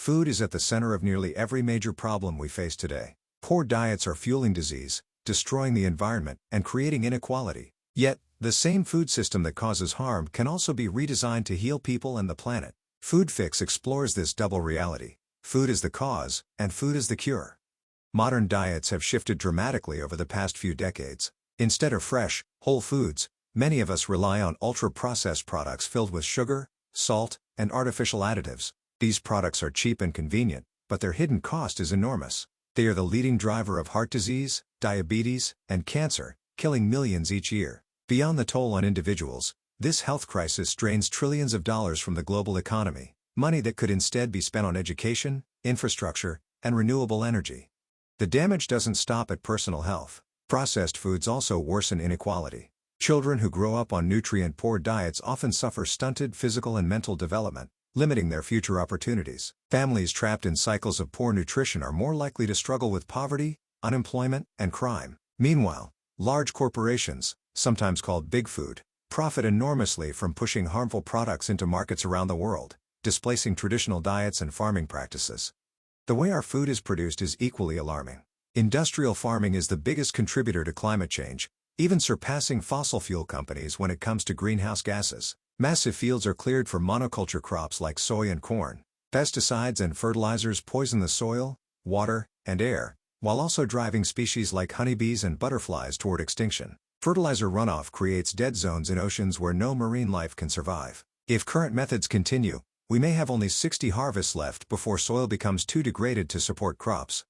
Food is at the center of nearly every major problem we face today. Poor diets are fueling disease, destroying the environment, and creating inequality. Yet, the same food system that causes harm can also be redesigned to heal people and the planet. Food Fix explores this double reality. Food is the cause, and food is the cure. Modern diets have shifted dramatically over the past few decades. Instead of fresh, whole foods, many of us rely on ultra-processed products filled with sugar, salt, and artificial additives. These products are cheap and convenient, but their hidden cost is enormous. They are the leading driver of heart disease, diabetes, and cancer, killing millions each year. Beyond the toll on individuals, this health crisis drains trillions of dollars from the global economy, money that could instead be spent on education, infrastructure, and renewable energy. The damage doesn't stop at personal health. Processed foods also worsen inequality. Children who grow up on nutrient-poor diets often suffer stunted physical and mental development, limiting their future opportunities. Families trapped in cycles of poor nutrition are more likely to struggle with poverty, unemployment, and crime. Meanwhile, large corporations, sometimes called Big Food, profit enormously from pushing harmful products into markets around the world, displacing traditional diets and farming practices. The way our food is produced is equally alarming. Industrial farming is the biggest contributor to climate change, even surpassing fossil fuel companies when it comes to greenhouse gases. Massive fields are cleared for monoculture crops like soy and corn. Pesticides and fertilizers poison the soil, water, and air, while also driving species like honeybees and butterflies toward extinction. Fertilizer runoff creates dead zones in oceans where no marine life can survive. If current methods continue, we may have only 60 harvests left before soil becomes too degraded to support crops.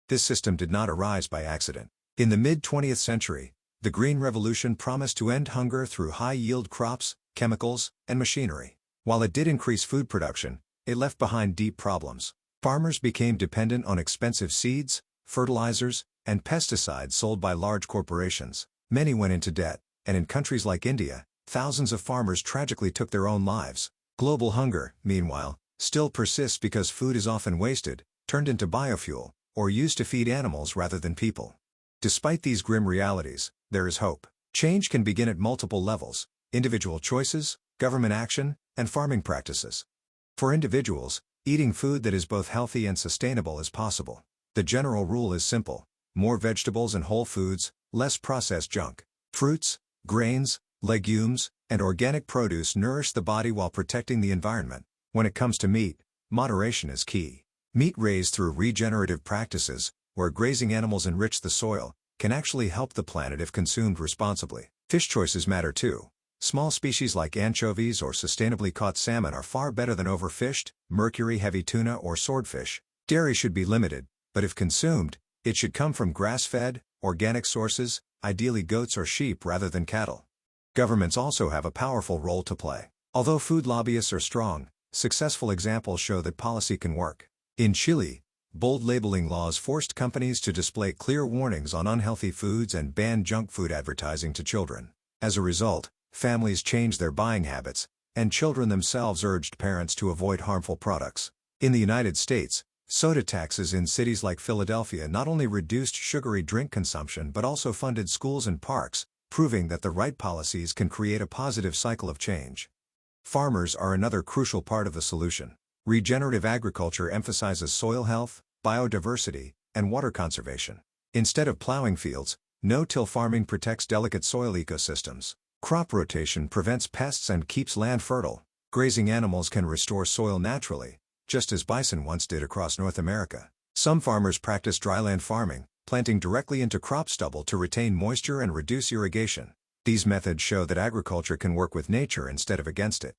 This system did not arise by accident. In the mid-20th century, the Green Revolution promised to end hunger through high-yield crops, chemicals, and machinery. While it did increase food production, it left behind deep problems. Farmers became dependent on expensive seeds, fertilizers, and pesticides sold by large corporations. Many went into debt, and in countries like India, thousands of farmers tragically took their own lives. Global hunger, meanwhile, still persists because food is often wasted, turned into biofuel, or used to feed animals rather than people. Despite these grim realities, there is hope. Change can begin at multiple levels: individual choices, government action, and farming practices. For individuals, eating food that is both healthy and sustainable is possible. The general rule is simple: more vegetables and whole foods, less processed junk. Fruits, grains, legumes, and organic produce nourish the body while protecting the environment. When it comes to meat, moderation is key. Meat raised through regenerative practices, where grazing animals enrich the soil, can actually help the planet if consumed responsibly. Fish choices matter too. Small species like anchovies or sustainably caught salmon are far better than overfished, mercury-heavy tuna or swordfish. Dairy should be limited, but if consumed, it should come from grass-fed, organic sources, ideally goats or sheep rather than cattle. Governments also have a powerful role to play. Although food lobbyists are strong, successful examples show that policy can work. In Chile, bold labeling laws forced companies to display clear warnings on unhealthy foods and banned junk food advertising to children. As a result, families changed their buying habits, and children themselves urged parents to avoid harmful products. In the United States, soda taxes in cities like Philadelphia not only reduced sugary drink consumption but also funded schools and parks, proving that the right policies can create a positive cycle of change. Farmers are another crucial part of the solution. Regenerative agriculture emphasizes soil health, biodiversity, and water conservation. Instead of plowing fields, no-till farming protects delicate soil ecosystems. Crop rotation prevents pests and keeps land fertile. Grazing animals can restore soil naturally, just as bison once did across North America. Some farmers practice dryland farming, planting directly into crop stubble to retain moisture and reduce irrigation. These methods show that agriculture can work with nature instead of against it.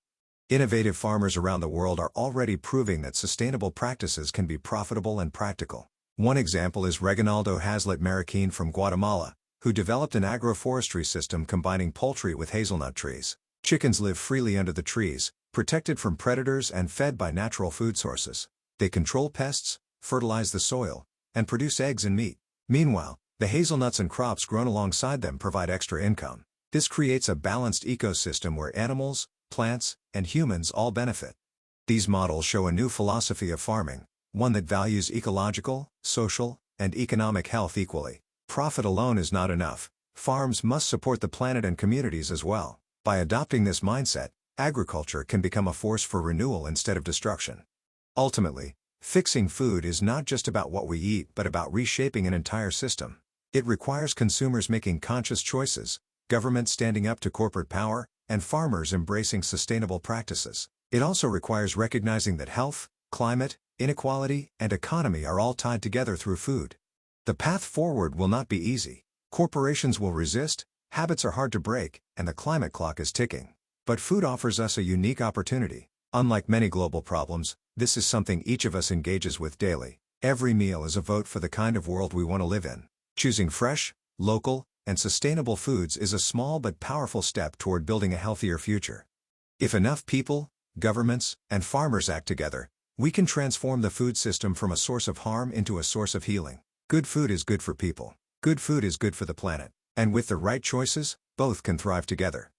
Innovative farmers around the world are already proving that sustainable practices can be profitable and practical. One example is Reginaldo Hazlet Marroquin from Guatemala, who developed an agroforestry system combining poultry with hazelnut trees. Chickens live freely under the trees, protected from predators and fed by natural food sources. They control pests, fertilize the soil, and produce eggs and meat. Meanwhile, the hazelnuts and crops grown alongside them provide extra income. This creates a balanced ecosystem where animals, plants, and humans all benefit. These models show a new philosophy of farming, one that values ecological, social, and economic health equally. Profit alone is not enough. Farms must support the planet and communities as well. By adopting this mindset, agriculture can become a force for renewal instead of destruction. Ultimately, Fixing food is not just about what we eat but about reshaping an entire system. It requires consumers making conscious choices, governments standing up to corporate power, and farmers embracing sustainable practices. It also requires recognizing that health, climate, inequality, and economy are all tied together through food. The path forward will not be easy. Corporations will resist, habits are hard to break, and the climate clock is ticking. But food offers us a unique opportunity. Unlike many global problems, this is something each of us engages with daily. Every meal is a vote for the kind of world we want to live in. Choosing fresh, local, and sustainable foods is a small but powerful step toward building a healthier future. If enough people, governments, and farmers act together, we can transform the food system from a source of harm into a source of healing. Good food is good for people. Good food is good for the planet. And with the right choices, both can thrive together.